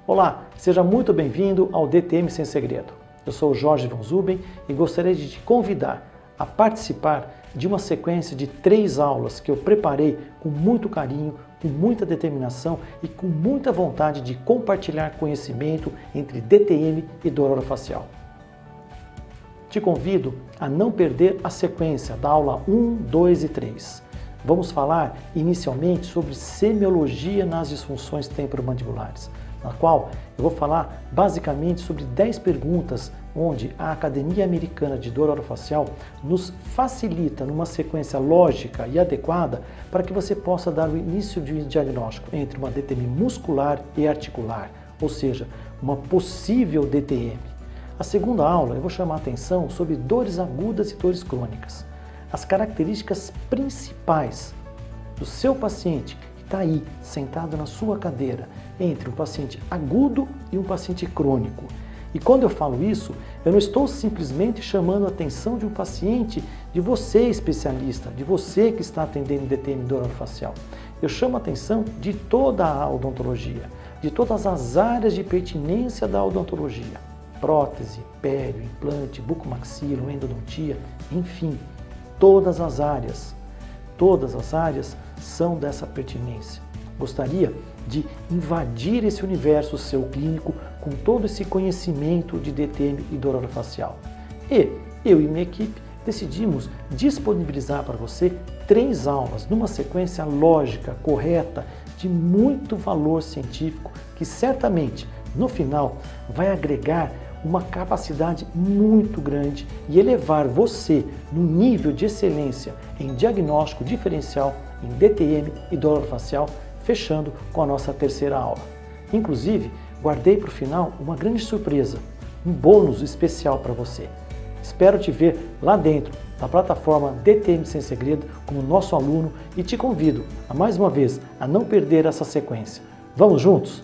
Olá, seja muito bem-vindo ao DTM Sem Segredo. Eu sou o Jorge Von Zuben e gostaria de te convidar a participar de uma sequência de 3 aulas que eu preparei com muito carinho, com muita determinação e com muita vontade de compartilhar conhecimento entre DTM e dor orofacial. Te convido a não perder a sequência da aula 1, 2 e 3. Vamos falar inicialmente sobre semiologia nas disfunções temporomandibulares, na qual eu vou falar basicamente sobre 10 perguntas onde a Academia Americana de Dor Orofacial nos facilita numa sequência lógica e adequada para que você possa dar o início de um diagnóstico entre uma DTM muscular e articular, ou seja, uma possível DTM. A segunda aula eu vou chamar a atenção sobre dores agudas e dores crônicas. As características principais do seu paciente que está aí sentado na sua cadeira entre um paciente agudo e um paciente crônico. E quando eu falo isso, eu não estou simplesmente chamando a atenção de um paciente, de você especialista, de você que está atendendo DTM dor orofacial. Eu chamo a atenção de toda a odontologia, de todas as áreas de pertinência da odontologia. Prótese, pério, implante, bucomaxilo, endodontia, enfim, todas as áreas são dessa pertinência. Gostaria de invadir esse universo seu clínico com todo esse conhecimento de DTM e dor orofacial. E eu e minha equipe decidimos disponibilizar para você 3 aulas numa sequência lógica, correta, de muito valor científico que certamente no final vai agregar uma capacidade muito grande e elevar você no nível de excelência em diagnóstico diferencial em DTM e dor orofacial, fechando com a nossa terceira aula. Inclusive, guardei para o final uma grande surpresa, um bônus especial para você. Espero te ver lá dentro da plataforma DTM Sem Segredo como nosso aluno e te convido, mais uma vez, a não perder essa sequência. Vamos juntos?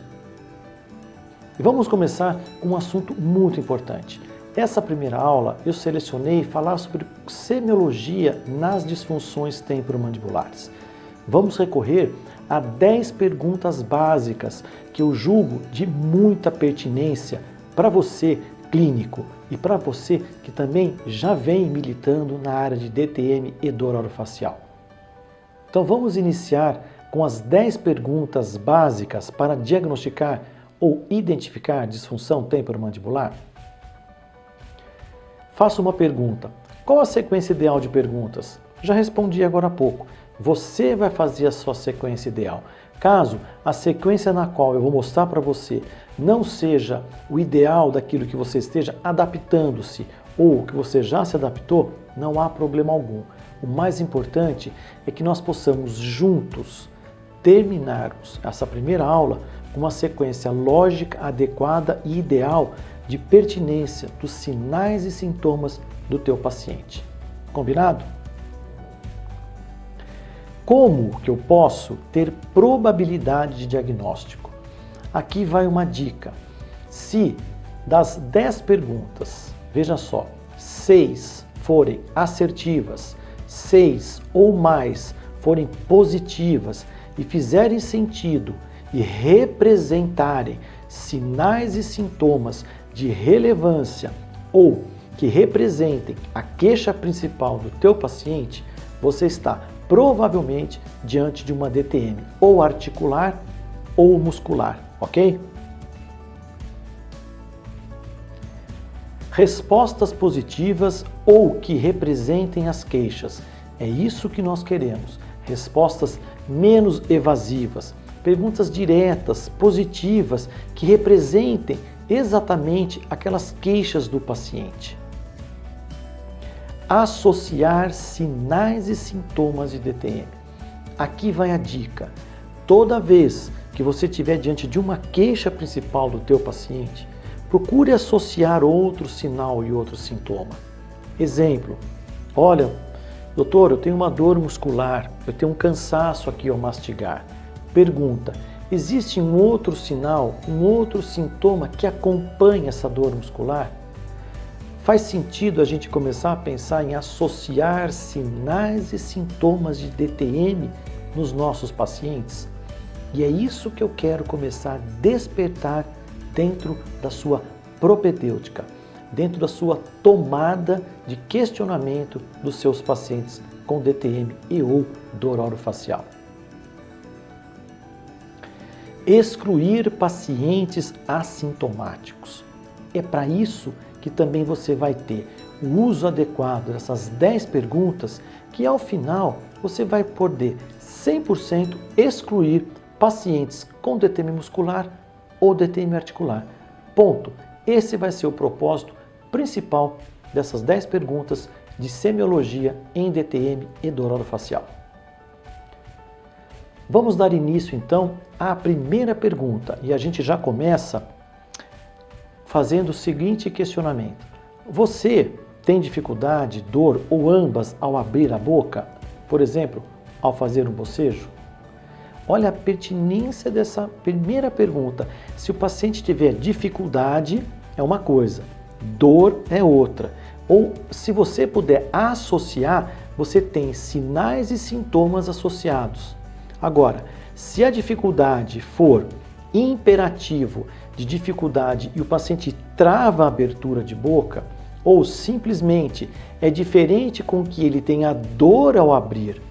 E vamos começar com um assunto muito importante. Essa primeira aula eu selecionei falar sobre semiologia nas disfunções temporomandibulares. Vamos recorrer a 10 perguntas básicas que eu julgo de muita pertinência para você clínico e para você que também já vem militando na área de DTM e dor orofacial. Então vamos iniciar com as 10 perguntas básicas para diagnosticar ou identificar disfunção temporomandibular? Faço uma pergunta. Qual a sequência ideal de perguntas? Já respondi agora há pouco. Você vai fazer a sua sequência ideal. Caso a sequência na qual eu vou mostrar para você não seja o ideal daquilo que você esteja adaptando-se ou que você já se adaptou, não há problema algum. O mais importante é que nós possamos juntos terminarmos essa primeira aula com uma sequência lógica, adequada e ideal de pertinência dos sinais e sintomas do teu paciente. Combinado? Como que eu posso ter probabilidade de diagnóstico? Aqui vai uma dica. Se das 10 perguntas, veja só, 6 forem assertivas, 6 ou mais forem positivas e fizerem sentido e representarem sinais e sintomas de relevância ou que representem a queixa principal do teu paciente, você está provavelmente diante de uma DTM ou articular ou muscular, ok? Respostas positivas ou que representem as queixas. É isso que nós queremos. Respostas menos evasivas. Perguntas diretas, positivas, que representem exatamente aquelas queixas do paciente. Associar sinais e sintomas de DTM. Aqui vai a dica. Toda vez que você estiver diante de uma queixa principal do teu paciente, procure associar outro sinal e outro sintoma. Exemplo, olha, doutor, eu tenho uma dor muscular, eu tenho um cansaço aqui ao mastigar. Pergunta, existe um outro sinal, um outro sintoma que acompanha essa dor muscular? Faz sentido a gente começar a pensar em associar sinais e sintomas de DTM nos nossos pacientes? E é isso que eu quero começar a despertar dentro da sua propedêutica, dentro da sua tomada de questionamento dos seus pacientes com DTM e ou dor orofacial. Excluir pacientes assintomáticos. É para isso que também você vai ter o uso adequado dessas 10 perguntas, que ao final você vai poder 100% excluir pacientes com DTM muscular ou DTM articular. Ponto. Esse vai ser o propósito principal dessas 10 perguntas de semiologia em DTM e dor orofacial. Vamos dar início então à primeira pergunta e a gente já começa fazendo o seguinte questionamento. Você tem dificuldade, dor ou ambas ao abrir a boca? Por exemplo, ao fazer um bocejo? Olha a pertinência dessa primeira pergunta. Se o paciente tiver dificuldade, é uma coisa, dor é outra. Ou se você puder associar, você tem sinais e sintomas associados. Agora, se a dificuldade for imperativo de dificuldade e o paciente trava a abertura de boca, ou simplesmente é diferente com que ele tenha dor ao abrir,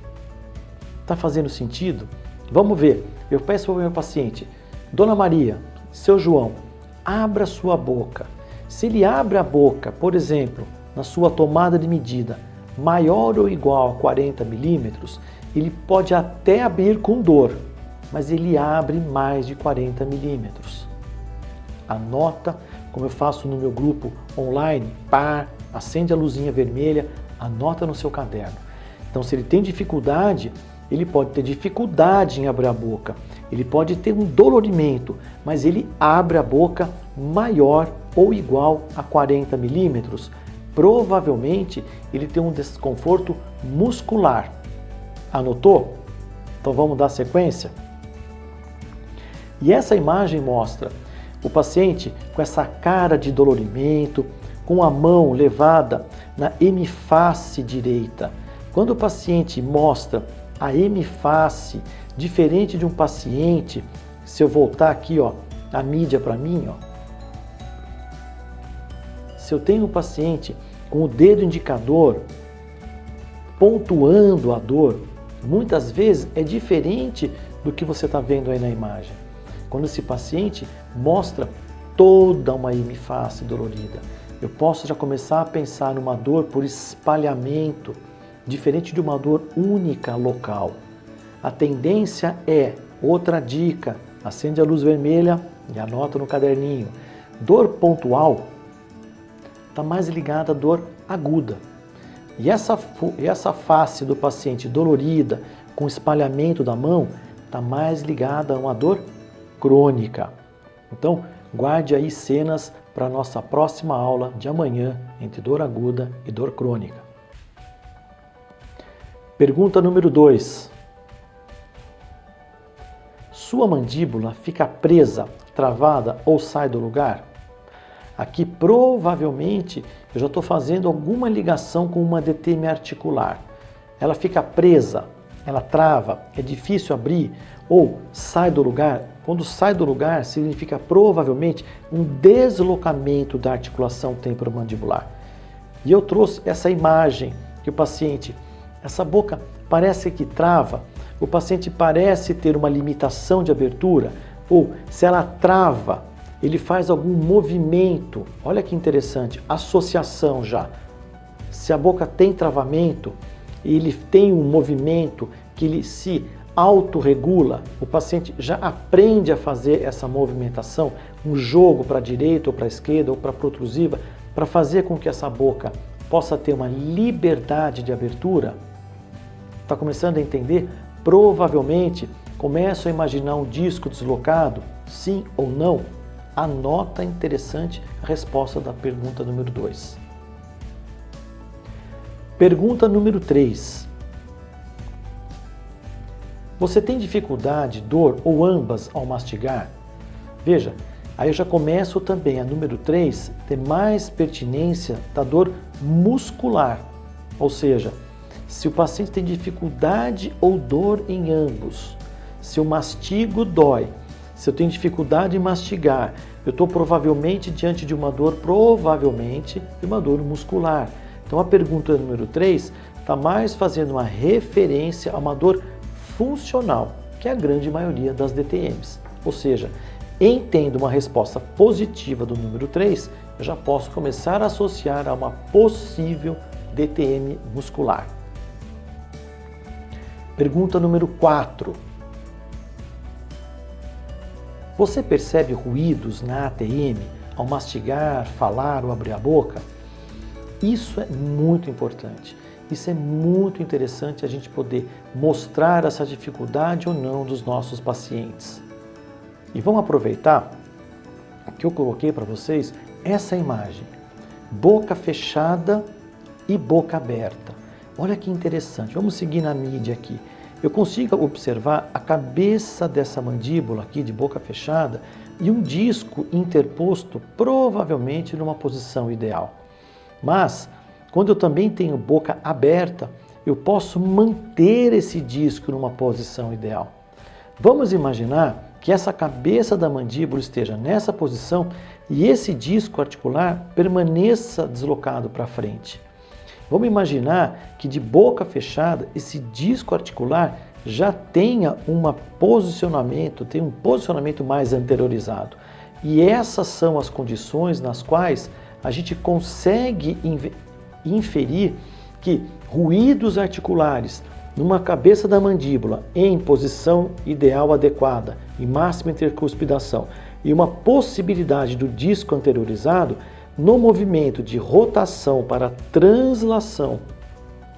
está fazendo sentido? Vamos ver. Eu peço para o meu paciente, Dona Maria, seu João, abra sua boca. Se ele abre a boca, por exemplo, na sua tomada de medida maior ou igual a 40 milímetros, ele pode até abrir com dor, mas ele abre mais de 40 milímetros. Anota, como eu faço no meu grupo online, acende a luzinha vermelha, anota no seu caderno. Então, se ele tem dificuldade, ele pode ter dificuldade em abrir a boca, ele pode ter um dolorimento, mas ele abre a boca maior ou igual a 40 milímetros. Provavelmente, ele tem um desconforto muscular. Anotou? Então vamos dar sequência? E essa imagem mostra o paciente com essa cara de dolorimento, com a mão levada na hemiface direita. Quando o paciente mostra a hemiface, diferente de um paciente, se eu voltar aqui, ó, a mídia para mim, ó, se eu tenho um paciente com o dedo indicador pontuando a dor, muitas vezes é diferente do que você está vendo aí na imagem. Quando esse paciente mostra toda uma hemiface dolorida, eu posso já começar a pensar numa dor por espalhamento, diferente de uma dor única local. A tendência é, outra dica, acende a luz vermelha e anota no caderninho. Dor pontual está mais ligada à dor aguda. E essa face do paciente dolorida, com espalhamento da mão, está mais ligada a uma dor crônica. Então, guarde aí cenas para a nossa próxima aula de amanhã, entre dor aguda e dor crônica. Pergunta número 2. Sua mandíbula fica presa, travada ou sai do lugar? Aqui provavelmente eu já estou fazendo alguma ligação com uma DTM articular. Ela fica presa, ela trava, é difícil abrir ou sai do lugar. Quando sai do lugar significa provavelmente um deslocamento da articulação temporomandibular. E eu trouxe essa imagem que o paciente, essa boca parece que trava, o paciente parece ter uma limitação de abertura ou se ela trava, ele faz algum movimento, olha que interessante, associação já. Se a boca tem travamento, ele tem um movimento que ele se autorregula, o paciente já aprende a fazer essa movimentação, um jogo para a direita ou para a esquerda ou para a protrusiva, para fazer com que essa boca possa ter uma liberdade de abertura. Está começando a entender? Provavelmente começa a imaginar um disco deslocado, sim ou não? Anota interessante a resposta da pergunta número 2. Pergunta número 3. Você tem dificuldade, dor ou ambas ao mastigar? Veja, aí eu já começo também a número 3 ter mais pertinência da dor muscular, ou seja, se o paciente tem dificuldade ou dor em ambos, se o mastigo dói, Se eu tenho dificuldade em mastigar, eu estou provavelmente diante de uma dor, muscular. Então a pergunta número 3 está mais fazendo uma referência a uma dor funcional, que é a grande maioria das DTMs. Ou seja, tendo uma resposta positiva do número 3, eu já posso começar a associar a uma possível DTM muscular. Pergunta número 4. Você percebe ruídos na ATM ao mastigar, falar ou abrir a boca? Isso é muito importante. Isso é muito interessante a gente poder mostrar essa dificuldade ou não dos nossos pacientes. E vamos aproveitar que eu coloquei para vocês essa imagem. Boca fechada e boca aberta. Olha que interessante. Vamos seguir na mídia aqui. Eu consigo observar a cabeça dessa mandíbula aqui de boca fechada e um disco interposto provavelmente numa posição ideal. Mas, quando eu também tenho boca aberta, eu posso manter esse disco numa posição ideal. Vamos imaginar que essa cabeça da mandíbula esteja nessa posição e esse disco articular permaneça deslocado para frente. Vamos imaginar que de boca fechada, esse disco articular já tenha um posicionamento mais anteriorizado. E essas são as condições nas quais a gente consegue inferir que ruídos articulares numa cabeça da mandíbula em posição ideal adequada e máxima intercuspidação e uma possibilidade do disco anteriorizado no movimento de rotação para translação,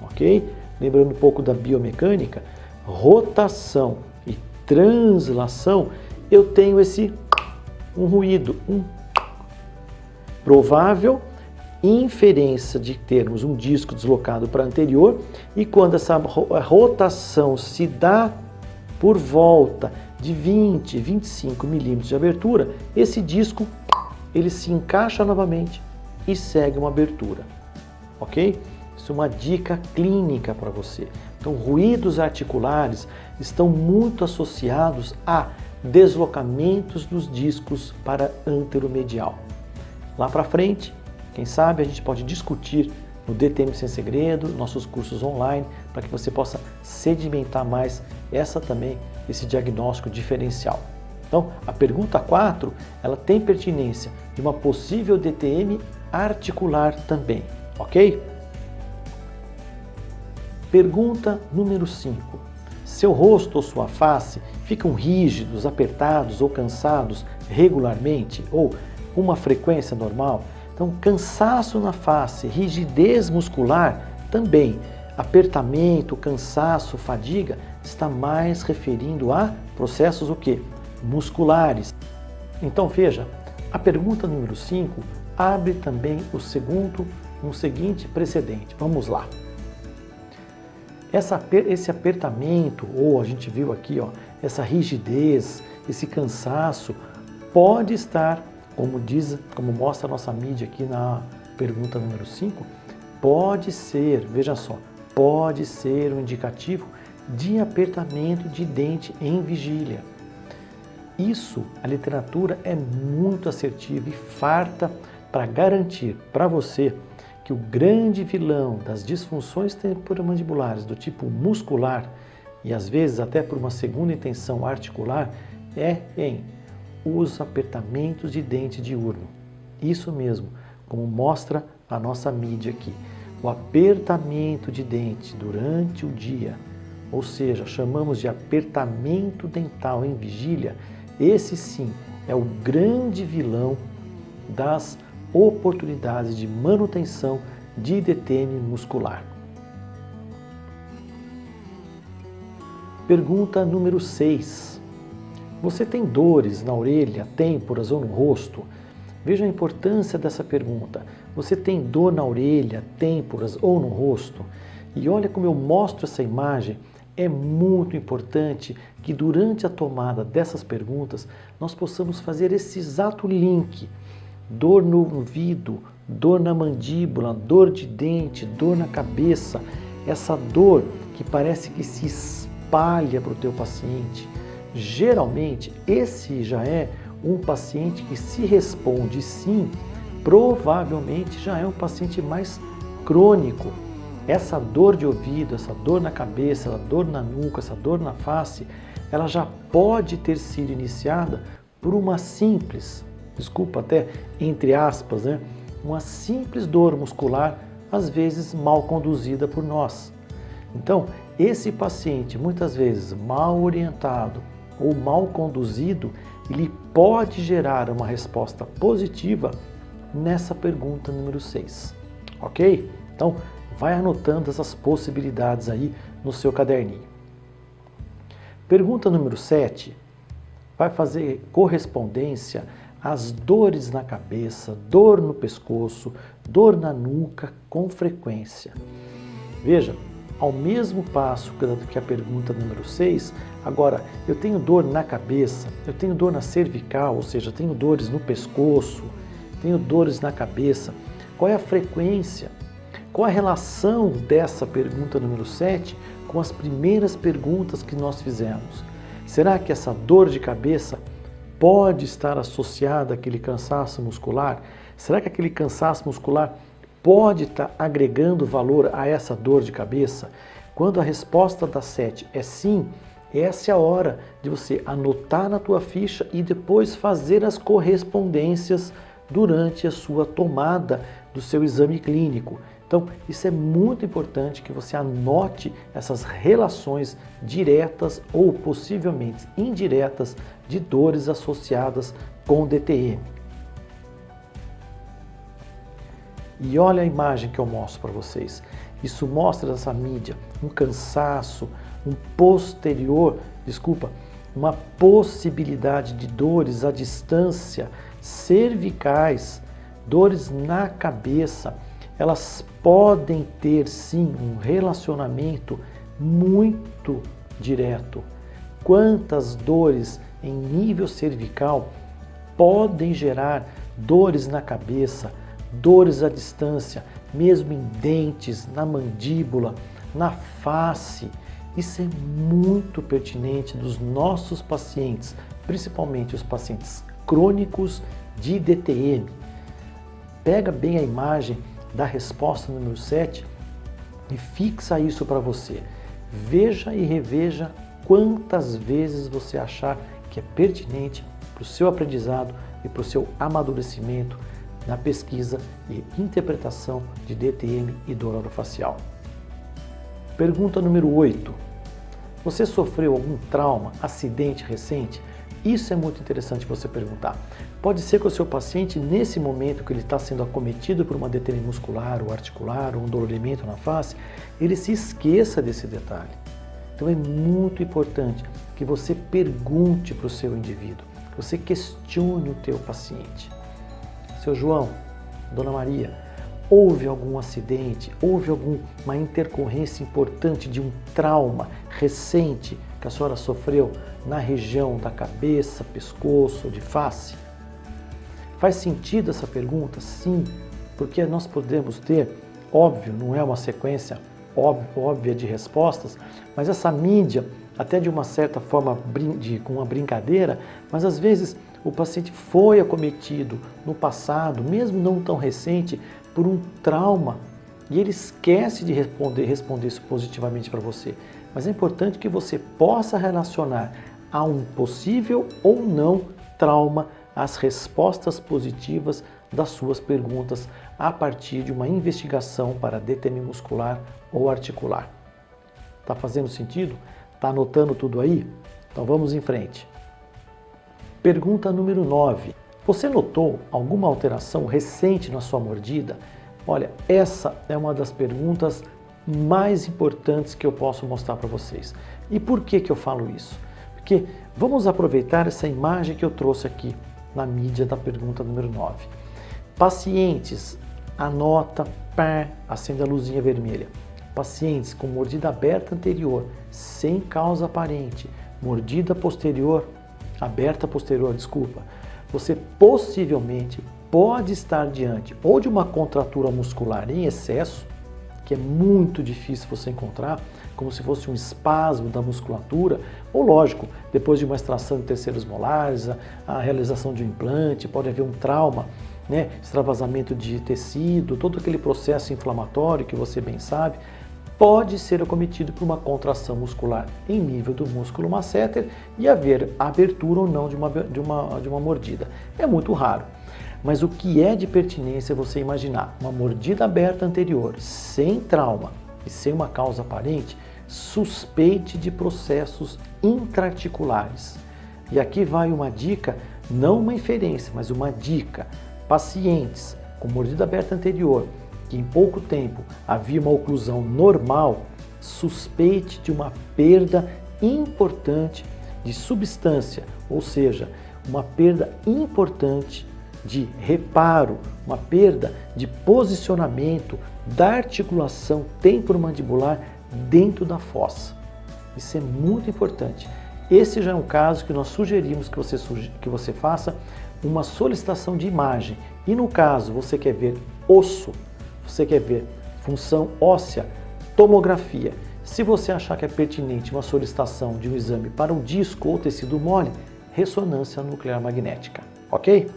ok? Lembrando um pouco da biomecânica, rotação e translação, eu tenho um ruído, provável inferência de termos um disco deslocado para anterior, e quando essa rotação se dá por volta de 20, 25 milímetros de abertura, esse disco ele se encaixa novamente e segue uma abertura, ok? Isso é uma dica clínica para você. Então, ruídos articulares estão muito associados a deslocamentos dos discos para anteromedial. Lá para frente, quem sabe a gente pode discutir no DTM Sem Segredo, nossos cursos online, para que você possa sedimentar mais esse diagnóstico diferencial. Então, a pergunta 4, ela tem pertinência de uma possível DTM articular também, ok? Pergunta número 5. Seu rosto ou sua face ficam rígidos, apertados ou cansados regularmente ou com uma frequência normal? Então, cansaço na face, rigidez muscular também. Apertamento, cansaço, fadiga está mais referindo a processos o quê? Musculares. Então veja, a pergunta número 5 abre também um seguinte precedente. Vamos lá. Esse apertamento, ou a gente viu aqui, essa rigidez, esse cansaço, pode estar, como mostra a nossa mídia aqui na pergunta número 5, pode ser, veja só, pode ser um indicativo de apertamento de dente em vigília. Isso, a literatura é muito assertiva e farta para garantir para você que o grande vilão das disfunções temporomandibulares do tipo muscular e às vezes até por uma segunda intenção articular é em os apertamentos de dente diurno. Isso mesmo, como mostra a nossa mídia aqui. O apertamento de dente durante o dia, ou seja, chamamos de apertamento dental em vigília, esse sim é o grande vilão das oportunidades de manutenção de DTM muscular. Pergunta número 6. Você tem dores na orelha, têmporas ou no rosto? Veja a importância dessa pergunta. Você tem dor na orelha, têmporas ou no rosto? E olha como eu mostro essa imagem. É muito importante que durante a tomada dessas perguntas nós possamos fazer esse exato link. Dor no ouvido, dor na mandíbula, dor de dente, dor na cabeça. Essa dor que parece que se espalha para o teu paciente. geralmente esse já é um paciente que, se responde sim, provavelmente já é um paciente mais crônico. Essa dor de ouvido, essa dor na cabeça, essa dor na nuca, essa dor na face, ela já pode ter sido iniciada por uma simples, desculpa até entre aspas, né? Uma simples dor muscular, às vezes mal conduzida por nós. Então, esse paciente, muitas vezes mal orientado ou mal conduzido, ele pode gerar uma resposta positiva nessa pergunta número 6, ok? Então, vai anotando essas possibilidades aí no seu caderninho. Pergunta número 7 vai fazer correspondência às dores na cabeça, dor no pescoço, dor na nuca com frequência. Veja, ao mesmo passo que a pergunta número 6, agora eu tenho dor na cabeça, eu tenho dor na cervical, ou seja, tenho dores no pescoço, tenho dores na cabeça. Qual é a frequência? Qual a relação dessa pergunta número 7 com as primeiras perguntas que nós fizemos? Será que essa dor de cabeça pode estar associada àquele cansaço muscular? Será que aquele cansaço muscular pode estar agregando valor a essa dor de cabeça? Quando a resposta da 7 é sim, essa é a hora de você anotar na tua ficha e depois fazer as correspondências durante a sua tomada do seu exame clínico. Então, isso é muito importante que você anote essas relações diretas ou possivelmente indiretas de dores associadas com DTM. E olha a imagem que eu mostro para vocês. Isso mostra essa mídia, um cansaço, uma possibilidade de dores à distância, cervicais, dores na cabeça. Elas podem ter sim um relacionamento muito direto. Quantas dores em nível cervical podem gerar dores na cabeça, dores à distância, mesmo em dentes, na mandíbula, na face. Isso é muito pertinente dos nossos pacientes, principalmente os pacientes crônicos de DTM. Pega bem a imagem da resposta número 7 e fixa isso para você. Veja e reveja quantas vezes você achar que é pertinente para o seu aprendizado e para o seu amadurecimento na pesquisa e interpretação de DTM e dor orofacial. Pergunta número 8. Você sofreu algum trauma, acidente recente? Isso é muito interessante você perguntar. Pode ser que o seu paciente, nesse momento que ele está sendo acometido por uma DTM muscular ou articular ou um dolorimento na face, ele se esqueça desse detalhe. Então é muito importante que você pergunte para o seu indivíduo, que você questione o teu paciente. Seu João, Dona Maria, houve algum acidente, houve alguma intercorrência importante de um trauma recente que a senhora sofreu na região da cabeça, pescoço ou de face? Faz sentido essa pergunta? Sim, porque nós podemos ter, óbvio, não é uma sequência óbvia de respostas, mas essa mídia, até de uma certa forma com uma brincadeira, mas às vezes o paciente foi acometido no passado, mesmo não tão recente, por um trauma e ele esquece de responder isso positivamente para você. Mas é importante que você possa relacionar a um possível ou não trauma as respostas positivas das suas perguntas a partir de uma investigação para DTM muscular ou articular. Tá fazendo sentido? Tá anotando tudo aí? Então vamos em frente. Pergunta número 9. Você notou alguma alteração recente na sua mordida? Olha, essa é uma das perguntas mais importantes que eu posso mostrar para vocês. E por que eu falo isso? Porque vamos aproveitar essa imagem que eu trouxe aqui na mídia da pergunta número 9. Pacientes, anota, acende a luzinha vermelha. Pacientes com mordida aberta anterior, sem causa aparente, mordida posterior, aberta posterior, você possivelmente pode estar diante ou de uma contratura muscular em excesso, que é muito difícil você encontrar, como se fosse um espasmo da musculatura, ou lógico, depois de uma extração de terceiros molares, a realização de um implante, pode haver um trauma, né, extravasamento de tecido, todo aquele processo inflamatório que você bem sabe, pode ser acometido por uma contração muscular em nível do músculo masseter e haver abertura ou não de uma mordida. É muito raro. Mas o que é de pertinência é você imaginar uma mordida aberta anterior, sem trauma e sem uma causa aparente, suspeite de processos intraarticulares. E aqui vai uma dica, não uma inferência, mas uma dica. Pacientes com mordida aberta anterior, que em pouco tempo havia uma oclusão normal, suspeite de uma perda importante de substância, ou seja, uma perda importante de reparo, uma perda de posicionamento da articulação temporomandibular dentro da fossa. Isso é muito importante. Esse já é um caso que nós sugerimos que você faça uma solicitação de imagem. E no caso você quer ver osso, você quer ver função óssea, tomografia. Se você achar que é pertinente uma solicitação de um exame para um disco ou tecido mole, ressonância nuclear magnética, ok?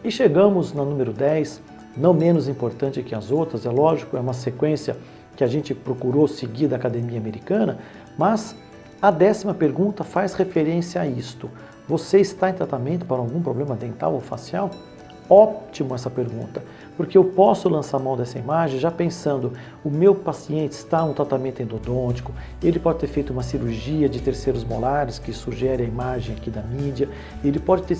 E chegamos na número 10, não menos importante que as outras, é lógico, é uma sequência que a gente procurou seguir da Academia Americana, mas a 10ª pergunta faz referência a isto. Você está em tratamento para algum problema dental ou facial? Ótimo essa pergunta, porque eu posso lançar mão dessa imagem já pensando, o meu paciente está em um tratamento endodôntico, ele pode ter feito uma cirurgia de terceiros molares, que sugere a imagem aqui da mídia, ele pode ter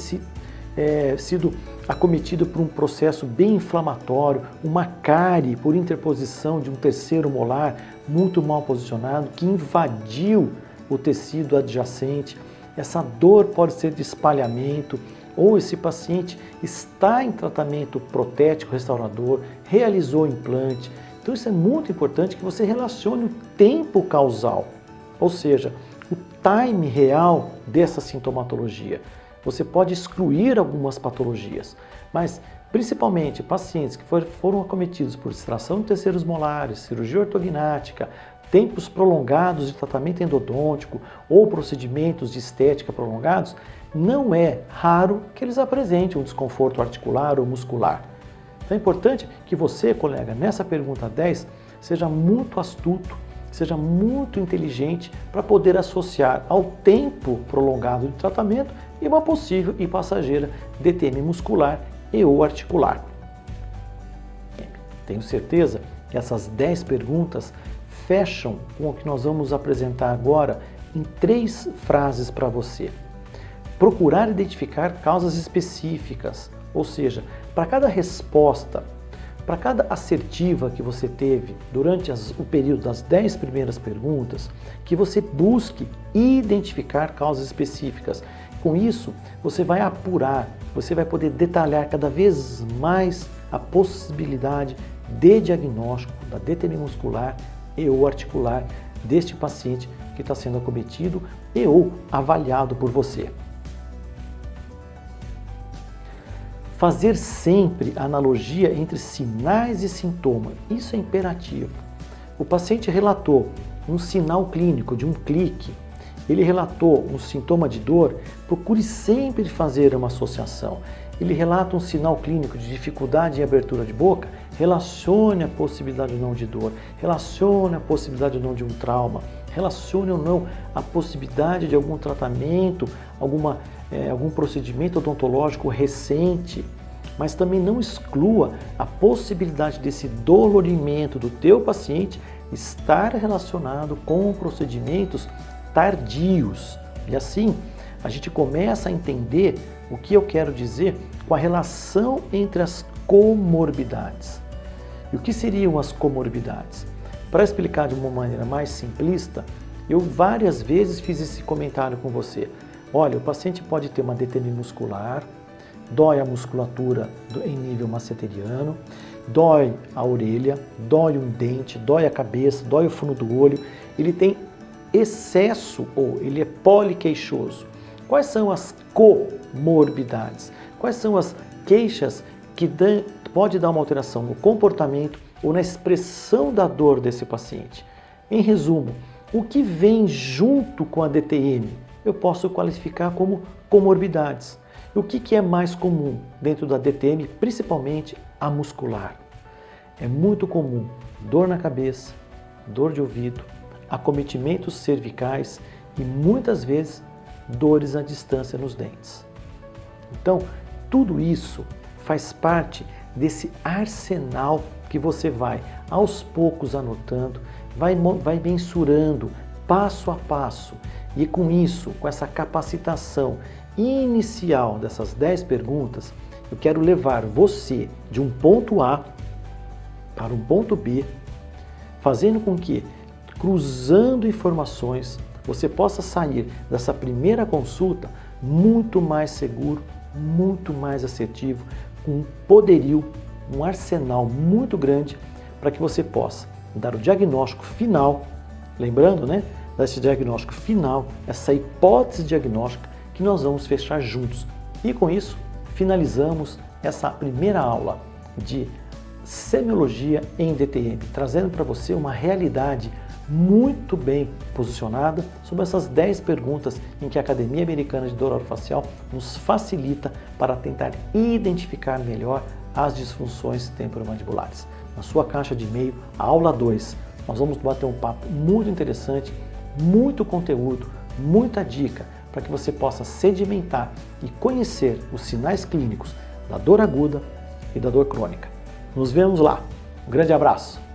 sido acometido por um processo bem inflamatório, uma cárie por interposição de um terceiro molar muito mal posicionado, que invadiu o tecido adjacente. Essa dor pode ser de espalhamento, ou esse paciente está em tratamento protético restaurador, realizou implante. Então isso é muito importante que você relacione o tempo causal, ou seja, o time real dessa sintomatologia. Você pode excluir algumas patologias, mas principalmente pacientes que foram acometidos por extração de terceiros molares, cirurgia ortognática, tempos prolongados de tratamento endodôntico ou procedimentos de estética prolongados, não é raro que eles apresentem um desconforto articular ou muscular. Então é importante que você, colega, nessa pergunta 10, seja muito astuto, seja muito inteligente para poder associar ao tempo prolongado de tratamento e uma possível e passageira DTM muscular e ou articular. Tenho certeza que essas 10 perguntas fecham com o que nós vamos apresentar agora em 3 frases para você. Procurar identificar causas específicas, ou seja, para cada resposta, para cada assertiva que você teve durante o período das 10 primeiras perguntas, que você busque identificar causas específicas. Com isso, você vai apurar, você vai poder detalhar cada vez mais a possibilidade de diagnóstico da DTM muscular e ou articular deste paciente que está sendo acometido e ou avaliado por você. Fazer sempre a analogia entre sinais e sintomas, isso é imperativo. O paciente relatou um sinal clínico de um clique, ele relatou um sintoma de dor, procure sempre fazer uma associação. Ele relata um sinal clínico de dificuldade em abertura de boca, relacione a possibilidade ou não de dor, relacione a possibilidade ou não de um trauma, relacione ou não a possibilidade de algum tratamento, algum procedimento odontológico recente, mas também não exclua a possibilidade desse dolorimento do teu paciente estar relacionado com procedimentos tardios. E assim, a gente começa a entender o que eu quero dizer com a relação entre as comorbidades. E o que seriam as comorbidades? Para explicar de uma maneira mais simplista, eu várias vezes fiz esse comentário com você. Olha, o paciente pode ter uma DTM muscular, dói a musculatura em nível masseteriano, dói a orelha, dói um dente, dói a cabeça, dói o fundo do olho, ele tem excesso ou ele é poliqueixoso. Quais são as comorbidades? Quais são as queixas que pode dar uma alteração no comportamento ou na expressão da dor desse paciente. Em resumo, o que vem junto com a DTM eu posso qualificar como comorbidades. O que é mais comum dentro da DTM, principalmente a muscular? É muito comum dor na cabeça, dor de ouvido, acometimentos cervicais e muitas vezes dores à distância nos dentes. Então, tudo isso faz parte desse arsenal que você vai aos poucos anotando, vai mensurando passo a passo e com isso, com essa capacitação inicial dessas 10 perguntas, eu quero levar você de um ponto A para um ponto B, fazendo com que, cruzando informações, você possa sair dessa primeira consulta muito mais seguro, muito mais assertivo, com um poderio, um arsenal muito grande para que você possa dar o diagnóstico final, lembrando, né, desse diagnóstico final, essa hipótese diagnóstica que nós vamos fechar juntos. E com isso, finalizamos essa primeira aula de semiologia em DTM, trazendo para você uma realidade muito bem posicionada sobre essas 10 perguntas em que a Academia Americana de Dor Orofacial nos facilita para tentar identificar melhor as disfunções temporomandibulares. Na sua caixa de e-mail, a aula 2, nós vamos bater um papo muito interessante, muito conteúdo, muita dica para que você possa sedimentar e conhecer os sinais clínicos da dor aguda e da dor crônica. Nos vemos lá. Um grande abraço!